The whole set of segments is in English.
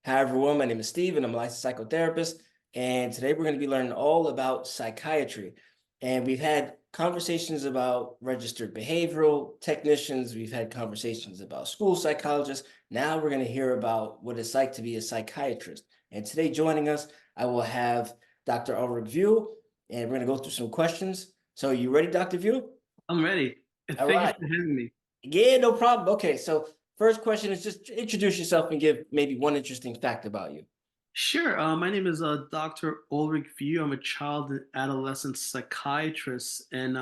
Hi, everyone. My name is Steve, and I'm a licensed psychotherapist. And today we're going to be learning all about psychiatry. And we've had conversations about registered behavioral technicians. We've had conversations about school psychologists. Now we're going to hear about what it's like to be a psychiatrist. And today, joining us, I will have Dr. Ulrick Vieux, and we're going to go through some questions. So, you ready, Dr. Vieux? I'm ready. And All thank you right. for having me. Yeah, no problem. Okay, so first question is just introduce yourself and give maybe one interesting fact about you. Sure. My name is Dr. Ulrick Vieux. I'm a child and adolescent psychiatrist. And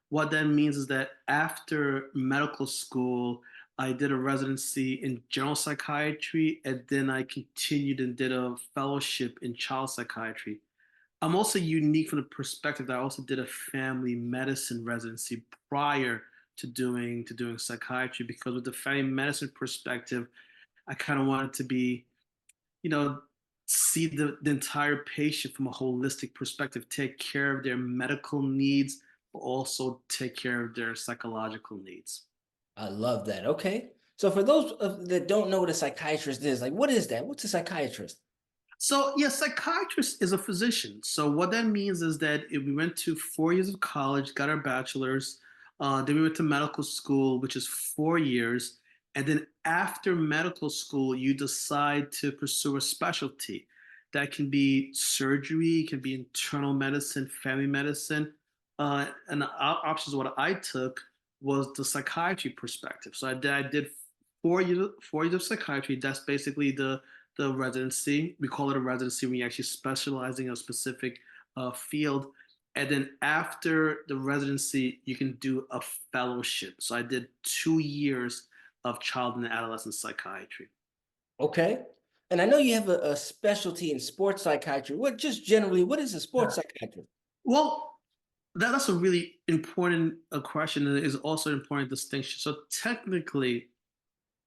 what that means is that after medical school, I did a residency in general psychiatry, and then I continued and did a fellowship in child psychiatry. I'm also unique from the perspective that I also did a family medicine residency prior to doing psychiatry, because with the family medicine perspective, I kind of wanted to be, you know, see the entire patient from a holistic perspective, take care of their medical needs, but also take care of their psychological needs. I love that. Okay. So for those that don't know what a psychiatrist is, like what is that? What's a psychiatrist? So, yeah, psychiatrist is a physician. So, what that means is that if we went to 4 years of college, got our bachelor's, then we went to medical school, which is 4 years. And then after medical school, you decide to pursue a specialty. That can be surgery, it can be internal medicine, family medicine. And the options, what I took was the psychiatry perspective. So, I did 4 years of psychiatry. That's basically the residency. We call it a residency when you're actually specializing in a specific field. And then after the residency, you can do a fellowship. So I did 2 years of child and adolescent psychiatry. Okay. And I know you have a specialty in sports psychiatry. What just generally, what is a sports psychiatrist? Well, that's a really important question, and it is also an important distinction. So technically,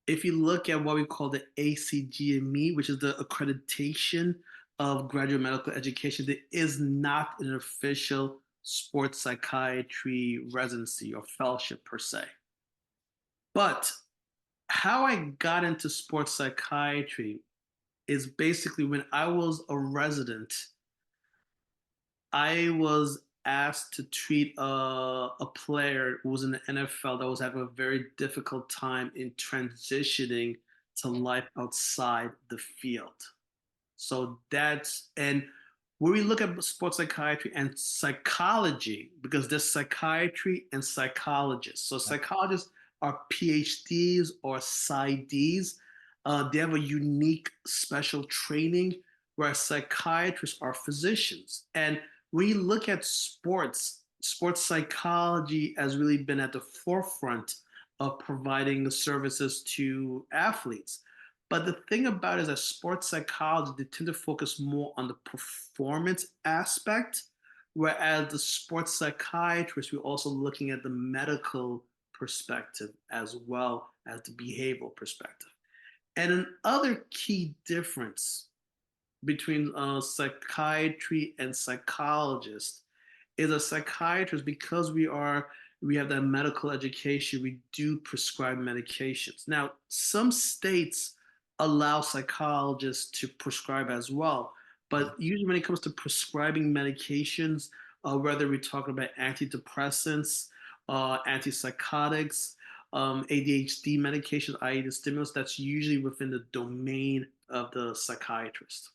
if you look at what we call the ACGME, which is the accreditation of graduate medical education, there is not an official sports psychiatry residency or fellowship per se. But how I got into sports psychiatry is basically when I was a resident, I was asked to treat a player who was in the NFL that was having a very difficult time in transitioning to life outside the field. So that's, and when we look at sports psychiatry and psychology, because there's psychiatry and psychologists. So psychologists are PhDs or PsyDs. They have a unique special training, whereas psychiatrists are physicians. And when you look at sports psychology has really been at the forefront of providing services to athletes. But the thing about it is that sports psychology, they tend to focus more on the performance aspect, whereas the sports psychiatrist, we're also looking at the medical perspective as well as the behavioral perspective. And another key difference between psychiatry and psychologist is a psychiatrist, because we have that medical education, we do prescribe medications. Now some states allow psychologists to prescribe as well, but usually when it comes to prescribing medications, whether we're talking about antidepressants, antipsychotics, ADHD medications, i.e. the stimulants, that's usually within the domain of the psychiatrist.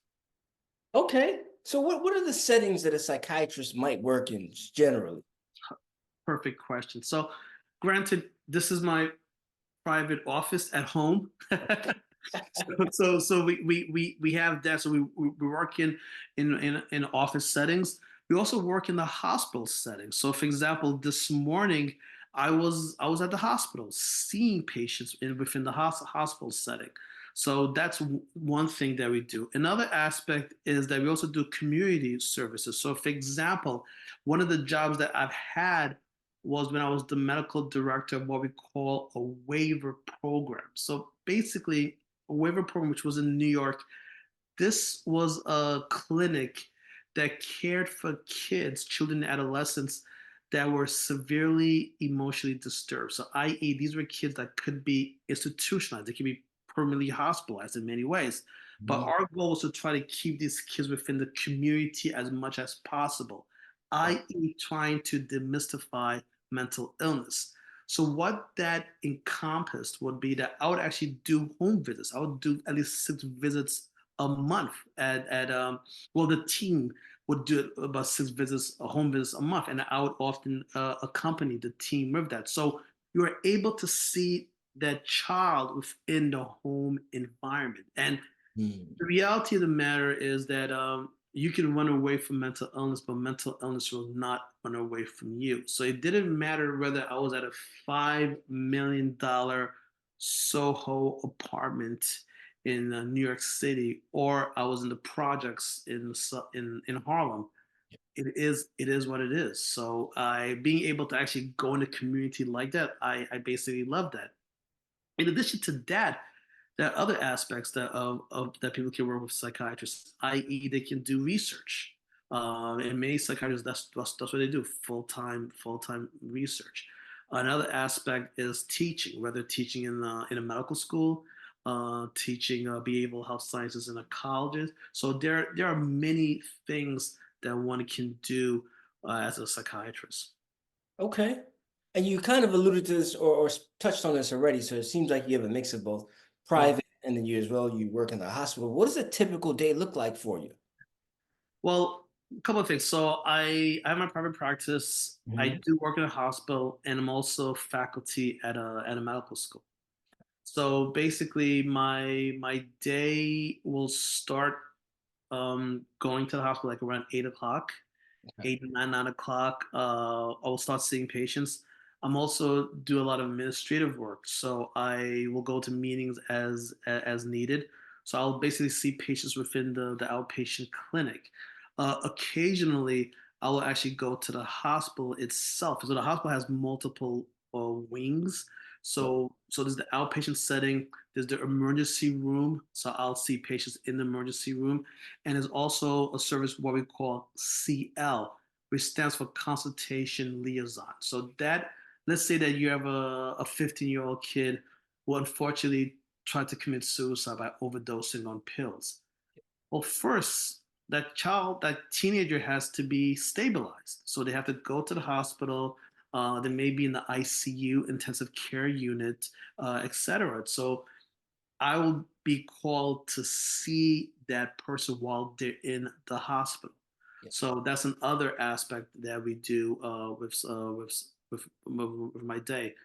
Okay. So what are the settings that a psychiatrist might work in generally? Perfect question. So, granted, this is my private office at home. So we have that. So we work in office settings. We also work in the hospital setting. So, for example, this morning I was at the hospital seeing patients within the hospital setting. So that's one thing that we do. Another aspect is that we also do community services. So, for example, one of the jobs that I've had was when I was the medical director of what we call a waiver program. So basically, a waiver program, which was in New York, this was a clinic that cared for kids, children, and adolescents that were severely emotionally disturbed. So, i.e., these were kids that could be institutionalized, they could be permanently hospitalized in many ways. But Mhm. our goal was to try to keep these kids within the community as much as possible, Right. i.e., trying to demystify mental illness. So what that encompassed would be that I would actually do home visits. I would do at least 6 visits a month well, the team would do about 6 visits, home visits a month, and I would often accompany the team with that. So you are able to see that child within the home environment. And Mm. the reality of the matter is that you can run away from mental illness, but mental illness will not run away from you. So it didn't matter whether I was at a $5 million Soho apartment in New York City or I was in the projects in Harlem. It is what it is. So I being able to actually go in a community like that, I basically love that. In addition to that, there are other aspects of that people can work with psychiatrists, i.e., they can do research. And many psychiatrists, that's what they do, full time research. Another aspect is teaching, whether teaching in a medical school, teaching behavioral health sciences in a college. So there are many things that one can do as a psychiatrist. Okay. And you kind of alluded to this or touched on this already. So it seems like you have a mix of both Mhm. private and then you as well, you work in the hospital. What does a typical day look like for you? Well, a couple of things. So I have my private practice. I Mhm. do work in a hospital, and I'm also faculty at a medical school. So basically, my day will start going to the hospital like around 8 o'clock, Okay. 8, 9, 9 o'clock. I will start seeing patients. I'm also do a lot of administrative work, so I will go to meetings as needed. So I'll basically see patients within the outpatient clinic. Occasionally, I will actually go to the hospital itself. So the hospital has multiple wings. Yep. So there's the outpatient setting. There's the emergency room. So I'll see patients in the emergency room, and there's also a service what we call CL, which stands for consultation liaison. So that, let's say that you have a 15-year-old kid who unfortunately tried to commit suicide by overdosing on pills. Well, first, that teenager has to be stabilized. So they have to go to the hospital. They may be in the ICU, intensive care unit, etc. So I will be called to see that person while they're in the hospital. Yep. So that's another aspect that we do with my day.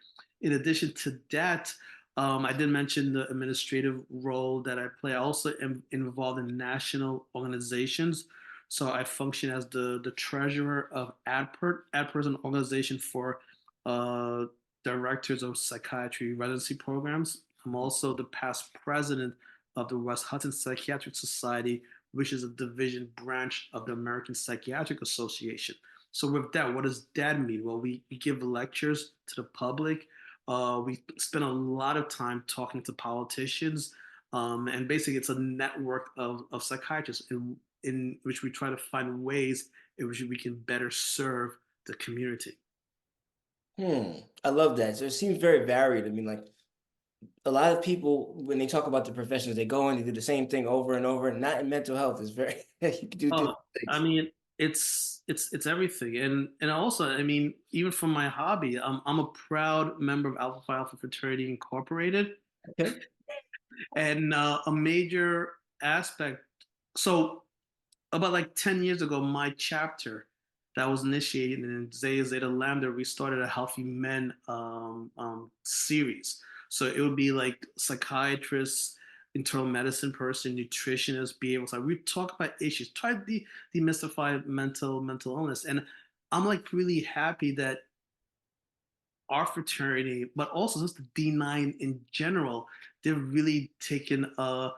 In addition to that, I did mention the administrative role that I play. I also am involved in national organizations. So I function as the treasurer of ADPERT. ADPERT is an organization for uh, directors of psychiatry residency programs. I'm also the past president of the West Hudson Psychiatric Society, which is a division branch of the American Psychiatric Association. So, with that, what does that mean? Well, we give lectures to the public. We spend a lot of time talking to politicians. And basically, it's a network of psychiatrists in which we try to find ways in which we can better serve the community. I love that. So it seems very varied. I mean, like a lot of people, when they talk about the professions, they go in, they do the same thing over and over. Not in mental health. It's very, you can do Oh, different I things. mean, it's everything, and also, I mean, even from my hobby, I'm a proud member of Alpha Phi Alpha Fraternity Incorporated, Okay. and a major aspect. So about like 10 years ago, my chapter that was initiated in Zeta Lambda, we started a Healthy Men series. So it would be like psychiatrists, internal medicine person, nutritionists, behavioral science. We talk about issues, try to demystify mental illness. And I'm like really happy that our fraternity, but also just the D9 in general, they've really taken a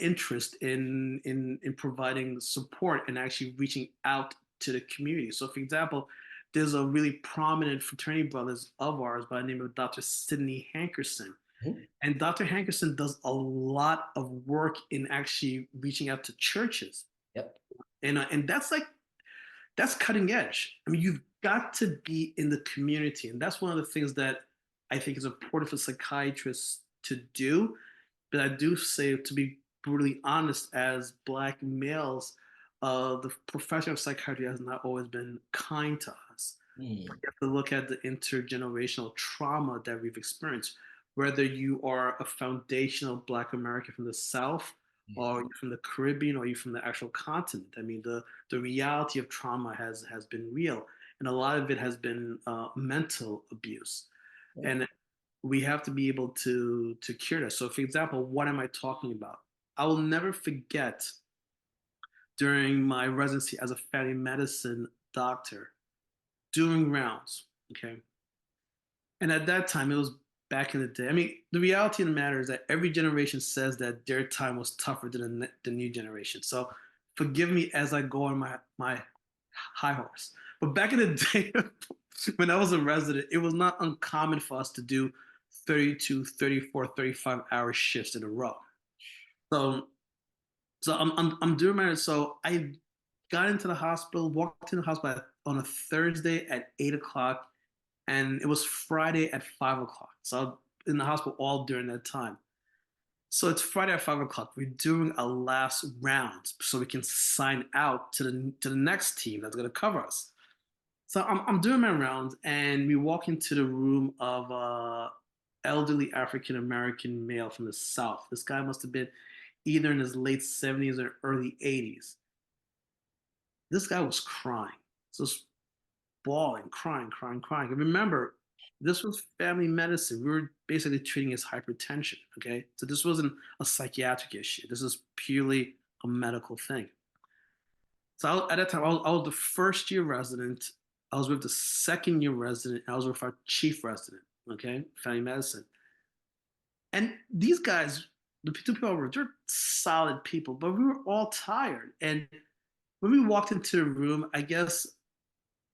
interest in providing support and actually reaching out to the community. So, for example, there's a really prominent fraternity brothers of ours by the name of Dr. Sidney Hankerson. Mhm. And Dr. Hankerson does a lot of work in actually reaching out to churches. Yep. And that's cutting edge. I mean, you've got to be in the community. And that's one of the things that I think is important for psychiatrists to do. But I do say, to be brutally honest, as Black males, the profession of psychiatry has not always been kind to us. You Mm. have to look at the intergenerational trauma that we've experienced, whether you are a foundational Black American from the South, Yeah. or you're from the Caribbean, or you're from the actual continent. I mean, the reality of trauma has been real, and a lot of it has been mental abuse, Yeah. and we have to be able to cure that. So, for example, what am I talking about? I will never forget during my residency as a family medicine doctor doing rounds. Okay, and at that time, it was back in the day. I mean, the reality of the matter is that every generation says that their time was tougher than the new generation. So forgive me as I go on my high horse. But back in the day, when I was a resident, it was not uncommon for us to do 32, 34, 35-hour shifts in a row. So I'm doing my, so I got into the hospital, walked in the hospital on a Thursday at 8 o'clock, and it was Friday at 5 o'clock. So I was in the hospital all during that time. So it's Friday at 5 o'clock. We're doing a last round so we can sign out to the next team that's gonna cover us. So I'm doing my rounds, and we walk into the room of elderly African American male from the South. This guy must have been either in his late 70s or early 80s. This guy was crying. So bawling, crying, crying, crying. And remember, this was family medicine. We were basically treating his hypertension. Okay, so this wasn't a psychiatric issue. This is purely a medical thing. So at that time, I was the first year resident. I was with the second year resident. I was with our chief resident. Okay, family medicine. And these guys, the two people were, they're solid people, but we were all tired. And when we walked into the room, I guess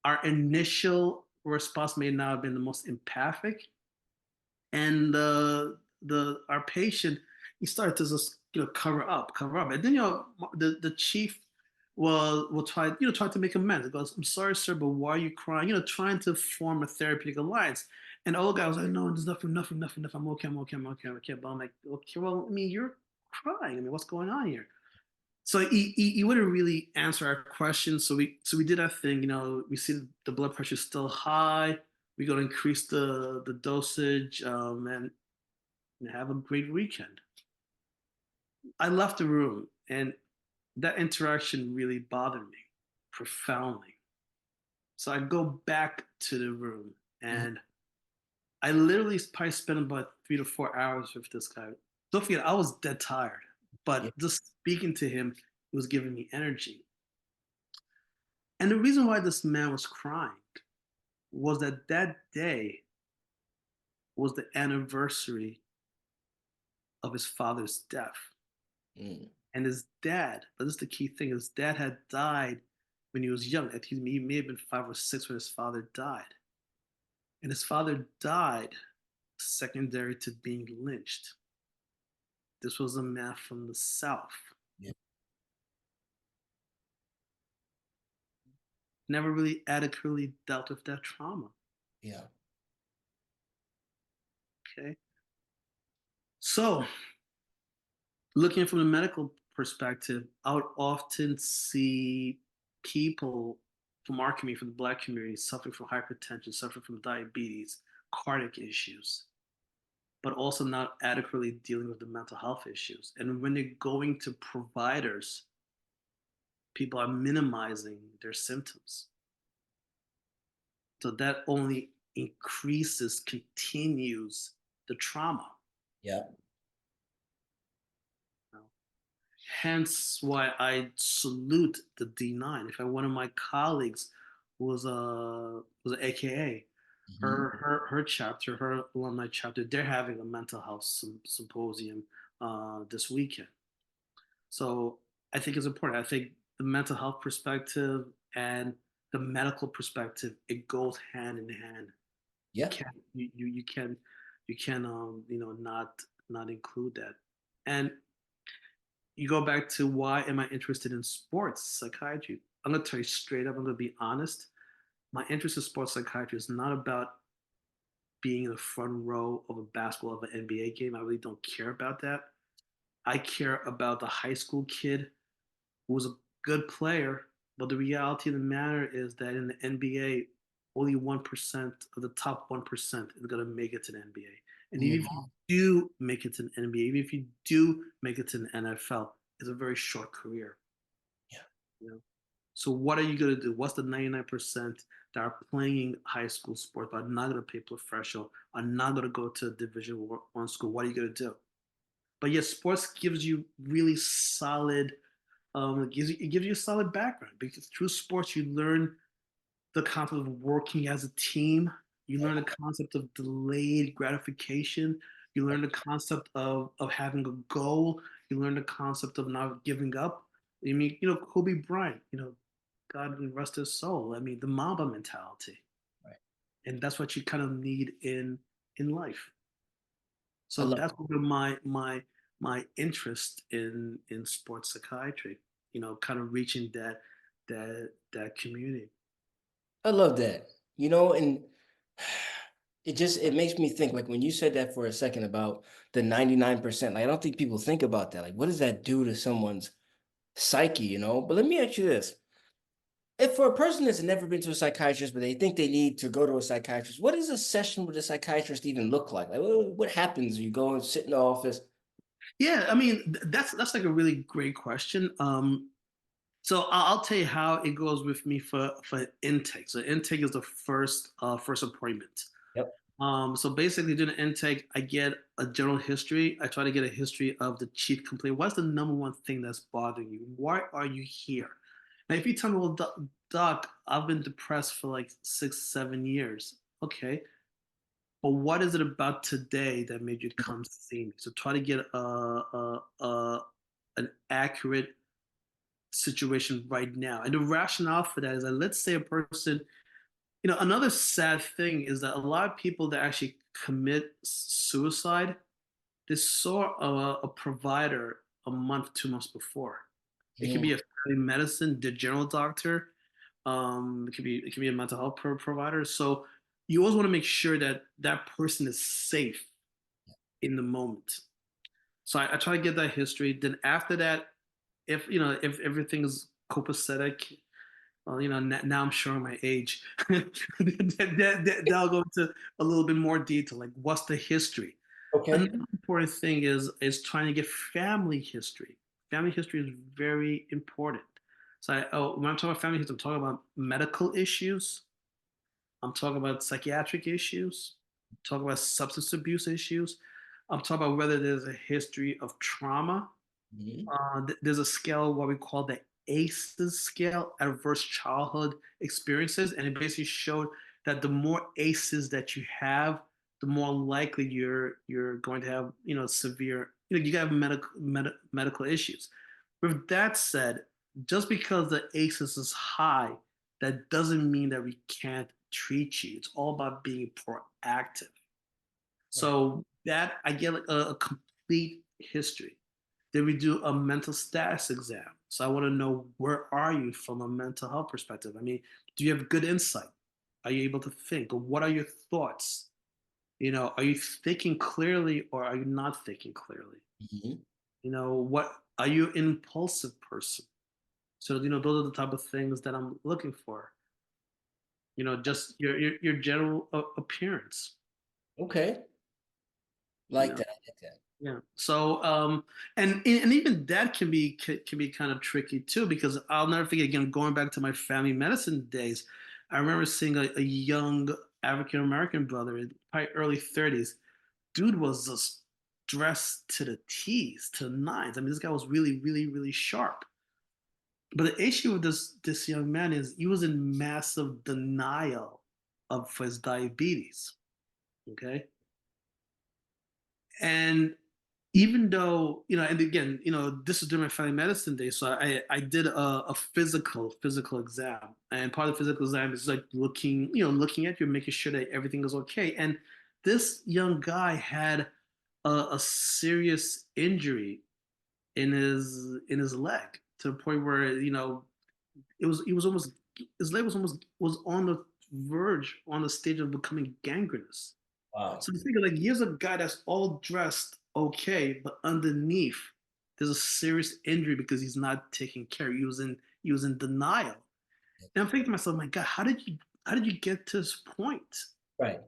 our initial response may not have been the most empathic, and the our patient, he started to just cover up, and then the chief will try to make amends. He goes, "I'm sorry, sir, but why are you crying?" Trying to form a therapeutic alliance. And the old guy was like, "No, there's nothing, nothing, nothing, nothing. I'm okay, I'm okay, I'm okay, I'm okay." But I'm like, "Okay, well, I mean, you're crying. I mean, what's going on here?" So he wouldn't really answer our questions. So we did our thing. We see the blood pressure is still high. We're gonna increase the dosage, and have a great weekend. I left the room, and that interaction really bothered me profoundly. So I go back to the room, Mhm. and I literally probably spent about 3 to 4 hours with this guy. Don't forget, I was dead tired, Yeah. but just speaking to him was giving me energy. And the reason why this man was crying was that that day was the anniversary of his father's death. Mm. And his dad, but this is the key thing, his dad had died when he was young. I think he may have been 5 or 6 when his father died. And his father died secondary to being lynched. This was a man from the South. Yeah. Never really adequately dealt with that trauma. Yeah. Okay. So, looking from the medical perspective, I would often see people from our community, from the Black community, suffering from hypertension, suffering from diabetes, cardiac issues, but also not adequately dealing with the mental health issues. And when they're going to providers, people are minimizing their symptoms. So that only increases, continues the trauma. Yeah. You know? Hence why I salute the D9. In fact, one of my colleagues was an AKA. Mhm. Her chapter, her alumni chapter, they're having a mental health symposium this weekend. So I think it's important. I think the mental health perspective and the medical perspective, it goes hand in hand. You Yeah. can't you can not include that. And you go back to, why am I interested in sports psychiatry? I'm gonna tell you straight up, I'm gonna be honest. My interest in sports psychiatry is not about being in the front row of a basketball of an NBA game. I really don't care about that. I care about the high school kid who was a good player, but the reality of the matter is that in the NBA, only 1% of the top 1% is going to make it to the NBA. And even if you Mhm. do make it to the NBA, even if you do make it to the NFL, it's a very short career. Yeah. You know? So what are you going to do? What's the 99% that are playing high school sports but are not going to play professional, are not going to go to a Division 1 school? What are you going to do? But yes, sports gives you really solid it gives you a solid background because through sports you learn the concept of working as a team. You learn the concept of delayed gratification. You learn the concept of having a goal. You learn the concept of not giving up. I mean, Kobe Bryant, God rest his soul. I mean, the Mamba mentality, Right. and that's what you kind of need in life. I So love that's where my interest in sports psychiatry, kind of reaching that community. I love that. And it makes me think, like when you said that for a second about the 99%, like I don't think people think about that. Like, what does that do to someone's psyche? But let me ask you this. If for a person that's never been to a psychiatrist, but they think they need to go to a psychiatrist, what does a session with a psychiatrist even look like? Like, what happens? You go and sit in the office. Yeah, I mean that's like a really great question. So I'll tell you how it goes with me for intake. So intake is the first appointment. Yep. So basically, during the intake, I get a general history. I try to get a history of the chief complaint. What's the number one thing that's bothering you? Why are you here? Now, if you tell me, well, doc, I've been depressed for like 6, 7 years. Okay, but what is it about today that made you come see me? So try to get an accurate situation right now. And the rationale for that is that let's say a person, another sad thing is that a lot of people that actually commit suicide, they saw a provider a month, 2 months before. It could Mm, be a family medicine, the general doctor. It could be a mental health provider. So you always want to make sure that that person is safe in the moment. So I try to get that history. Then after that, if everything is copacetic, well, now I'm showing my age. That'll go into a little bit more detail, like what's the history. okay. Another important thing is trying to get family history. Family history is very important. So when I'm talking about family history, I'm talking about medical issues. I'm talking about psychiatric issues. I'm talking about substance abuse issues. I'm talking about whether there's a history of trauma. Mhm. There's a scale what we call the ACEs scale, adverse childhood experiences, and it basically showed that the more ACEs that you have, the more likely you're going to have severe you have medical issues. With that said, just because the ACEs is high, that doesn't mean that we can't treat you. It's all about being proactive. Right. So that I get like a complete history. Then we do a mental status exam. So I want to know where are you from a mental health perspective? I mean, do you have good insight? Are you able to think? Or what are your thoughts? Are you thinking clearly or are you not thinking clearly? Mhm. What are you an impulsive person? So, those are the type of things that I'm looking for. Just your general appearance. Okay. You Like know. that. I like that. Yeah. So, and even that can be kind of tricky too because I'll never forget again going back to my family medicine days. I remember seeing a young African American brother in probably early 30s. Dude was just dressed to the T's, to the nines. I mean, this guy was really, really, really sharp. But the issue with this young man is he was in massive denial of his diabetes. Okay, and even though and again this is during my family medicine day, so I did a physical exam, and part of the physical exam is like looking at you, making sure that everything is okay. And this young guy had a serious injury in his leg to the point where it was almost his leg was on the verge, on the stage of becoming gangrenous. Wow. So the thing is, like, here's a guy that's all dressed okay, but underneath, there's a serious injury because he's not taking care. He was in denial. And I'm thinking to myself, my God, how did you get to this point? Right.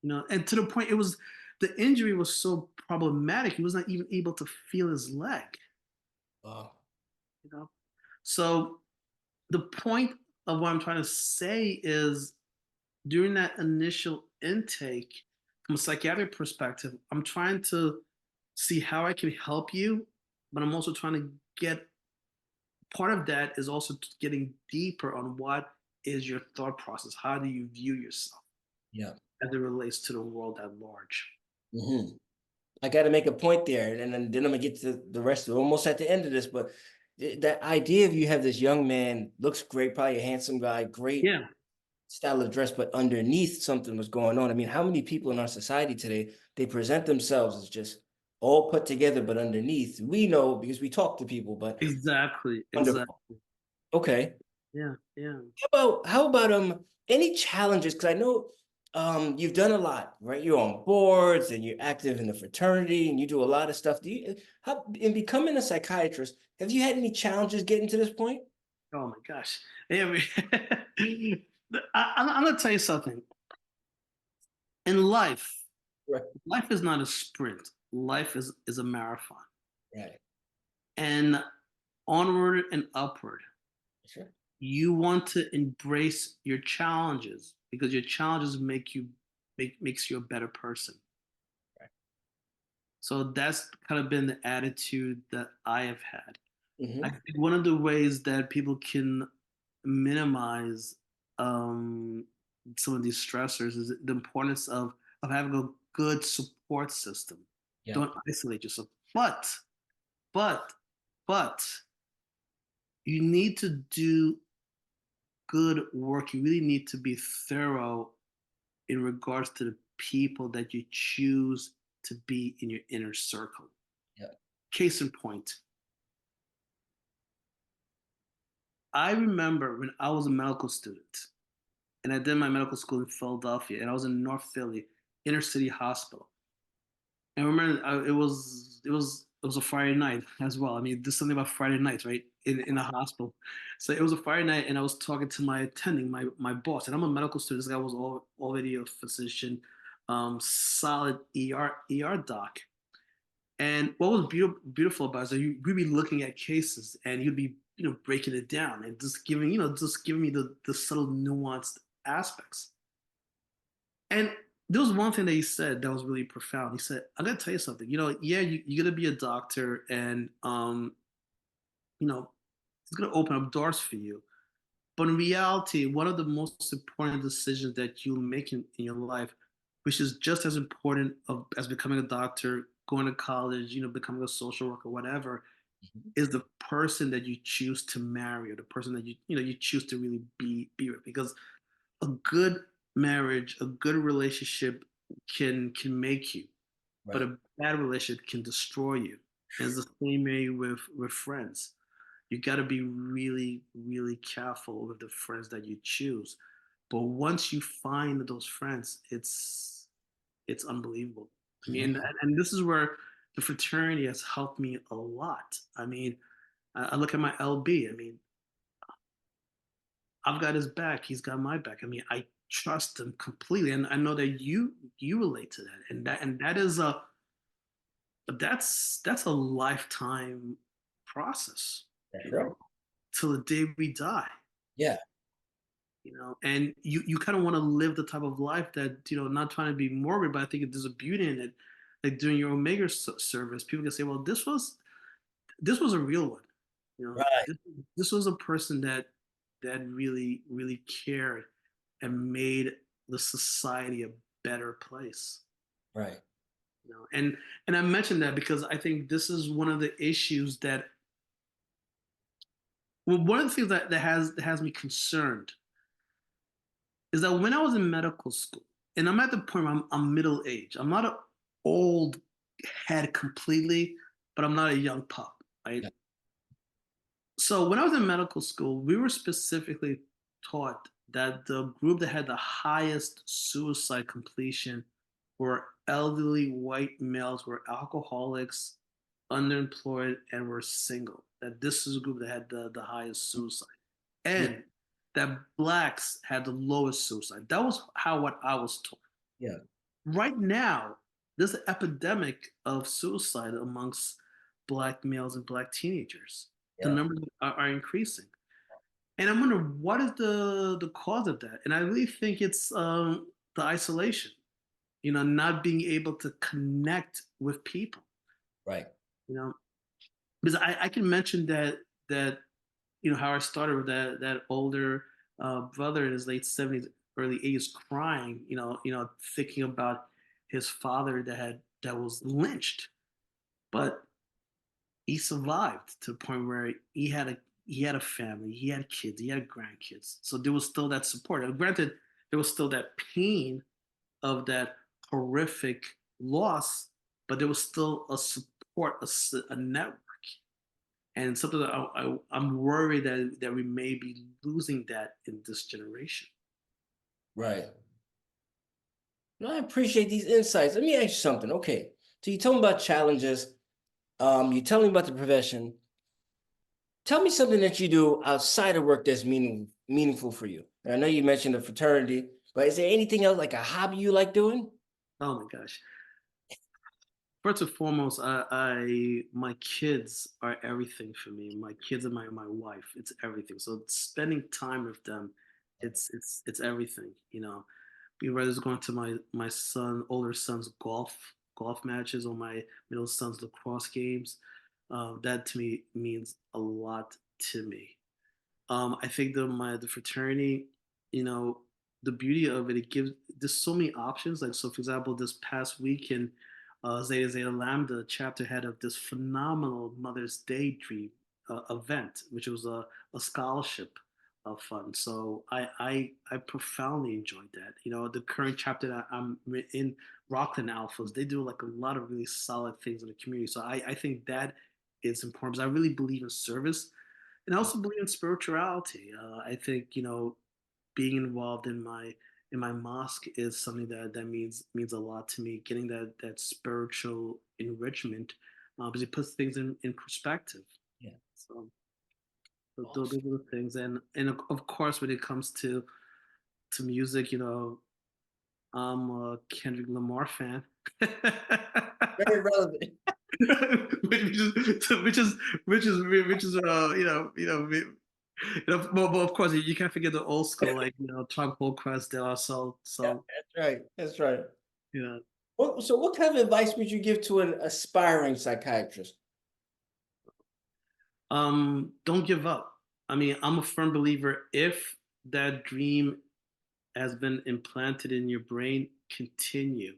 You know, and to the point it was the injury was so problematic, he was not even able to feel his leg, Wow. you know. So the point of what I'm trying to say is during that initial intake, from a psychiatric perspective, I'm trying to see how I can help you, but I'm also trying to get part of that is also getting deeper on what is your thought process. How do you view yourself Yeah. as it relates to the world at large? Hmm. I got to make a point there, and then I'm gonna get to the rest of it, almost at the end of this. But that idea of you have this young man, looks great, probably a handsome guy, great Yeah, style of dress, but underneath something was going on. I mean, how many people in our society today, they present themselves as just all put together, but underneath, we know because we talk to people, but exactly, under, exactly. okay. Yeah, yeah. How about any challenges? Because I know you've done a lot, right? You're on boards and you're active in the fraternity and you do a lot of stuff. Do you how in becoming a psychiatrist, have you had any challenges getting to this point? Oh my gosh. Yeah, I'm gonna tell you something. In life, Right. life is not a sprint. Life is a marathon. Right. And onward and upward, Sure. you want to embrace your challenges because your challenges makes you a better person. Right. So that's kind of been the attitude that I have had. I Hmm. think one of the ways that people can minimize um, some of these stressors is the importance of having a good support system. Yeah. Don't isolate yourself. But, but you need to do good work. You really need to be thorough in regards to the people that you choose to be in your inner circle. Yeah. Case in point, I remember when I was a medical student and I did my medical school in Philadelphia, and I was in North Philly, inner city hospital. And I remember it was a Friday night as well. I mean, there's something about Friday nights, right? In a hospital. So it was a Friday night, and I was talking to my attending, my boss, and I'm a medical student. This guy was already a physician, solid ER doc. And what was beautiful about it is that we'd be looking at cases, and he'd be breaking it down and just giving me the subtle nuanced aspects. And there was one thing that he said that was really profound. He said, "I gotta tell you something. Yeah, you're gonna be a doctor, and you know, it's gonna open up doors for you. But in reality, one of the most important decisions that you make in your life, which is just as important as becoming a doctor, going to college, becoming a social worker, whatever, Mhm. is the person that you choose to marry or the person that you choose to really be with. Because a good marriage, a good relationship can make you, but Right. a bad relationship can destroy you. And it's the same way with friends. You got to be really, really careful with the friends that you choose. But once you find those friends, it's unbelievable. I mean, Mhm. and this is where the fraternity has helped me a lot. I mean, I look at my LB. I mean, I've got his back. He's got my back. I mean, I trust him completely, and I know that you relate to that, and that is that's a lifetime process, That's you right. know, till the day we die. Yeah. And you kind of want to live the type of life that not trying to be morbid, but I think there's a beauty in it. Like during your Omega service, people can say, "Well, this was a real one." Right. This was a person that really really cared and made the society a better place. Right. And I mentioned that because I think this is one of the issues that, well, one of the things that has me concerned is that when I was in medical school, and I'm at the point where I'm middle age. I'm not an old head completely, but I'm not a young pup, right? Yeah. So when I was in medical school, we were specifically taught that the group that had the highest suicide completion were elderly white males, were alcoholics, underemployed, and were single. That this is a group that had the highest suicide, Yeah, and that blacks had the lowest suicide. That was what I was told. yeah, Right now, there's an epidemic of suicide amongst black males and black teenagers. The yeah. numbers are increasing. And I'm wondering what is the cause of that? And I really think it's the isolation, not being able to connect with people, Right. you know, because I can mention that how I started with that older brother in his late 70s, early 80s, crying, thinking about his father that was lynched, but he survived to the point where he had a family, he had kids, he had grandkids, so there was still that support. And granted, there was still that pain of that horrific loss, but there was still a support, a network. And something that I'm worried that we may be losing that in this generation. Right. No, I appreciate these insights. Let me ask you something. Okay. So you told me about challenges. You tell me about the profession. Tell me something that you do outside of work that's meaningful for you. And I know you mentioned the fraternity, but is there anything else like a hobby you like doing? Oh my gosh. First and foremost, my kids are everything for me. My kids and my wife, it's everything. So spending time with them, it's everything. Whether it's going to my older son's golf matches or my middle son's lacrosse games, that to me means a lot to me. I think the fraternity, you know, the beauty of it, it gives there's so many options. Like, so for example, this past weekend, Zeta Zeta Lambda chapter had of this phenomenal Mother's Day dream event, which was a scholarship fund. So I profoundly enjoyed that. The current chapter that I'm in, Rockland Alphas, they do like a lot of really solid things in the community. So I think that is important because I really believe in service, and I also believe in spirituality. I think being involved in my mosque is something that means a lot to me. Getting that spiritual enrichment, because it puts things in perspective. Yeah. So those Awesome. are the things, and of course when it comes to music, I'm a Kendrick Lamar fan. Very relevant. But of course you can't forget the old school, like Tribe Called Quest. They are Yeah, so that's right. That's right. you know So what kind of advice would you give to an aspiring psychiatrist? don't give up. I mean, I'm a firm believer, if that dream has been implanted in your brain, continue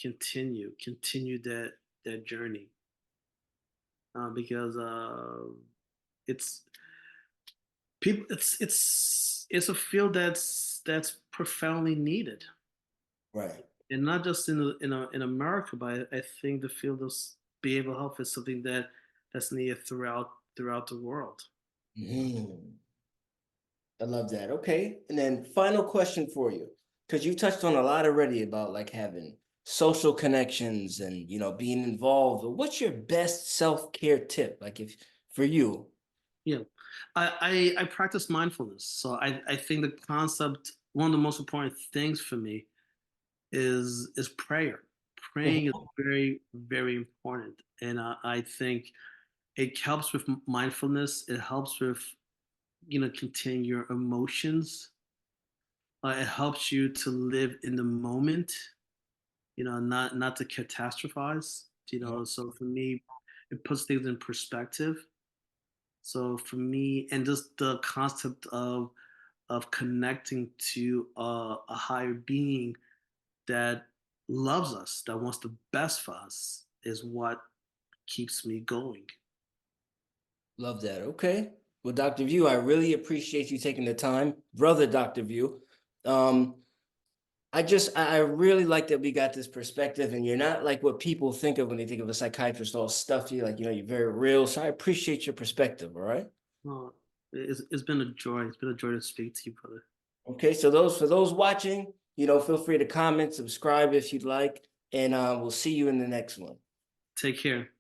that journey, because it's people it's a field that's profoundly needed, Right. and not just in America, but I think the field of behavioral health is something that's needed throughout the world. Mhm. I love that. Okay. And then final question for you, because you touched on a lot already about like having social connections and being involved. What's your best self-care tip? Like if for you? Yeah, I practice mindfulness, so I think the concept, one of the most important things for me is prayer. Praying is Mhm. very very important, and I think it helps with mindfulness. It helps with containing your emotions. It helps you to live in the moment, not to catastrophize. So for me, it puts things in perspective. So for me, and just the concept of connecting to a higher being that loves us, that wants the best for us, is what keeps me going. Love that. Okay. Well, Dr. View, I really appreciate you taking the time, brother Dr. View. Um, I really like that we got this perspective, and you're not like what people think of when they think of a psychiatrist, all stuffy, like you're very real. So I appreciate your perspective. All right. Well, it's been a joy. It's been a joy to speak to you, brother. Okay. So for those watching, feel free to comment, subscribe if you'd like, and we'll see you in the next one. Take care.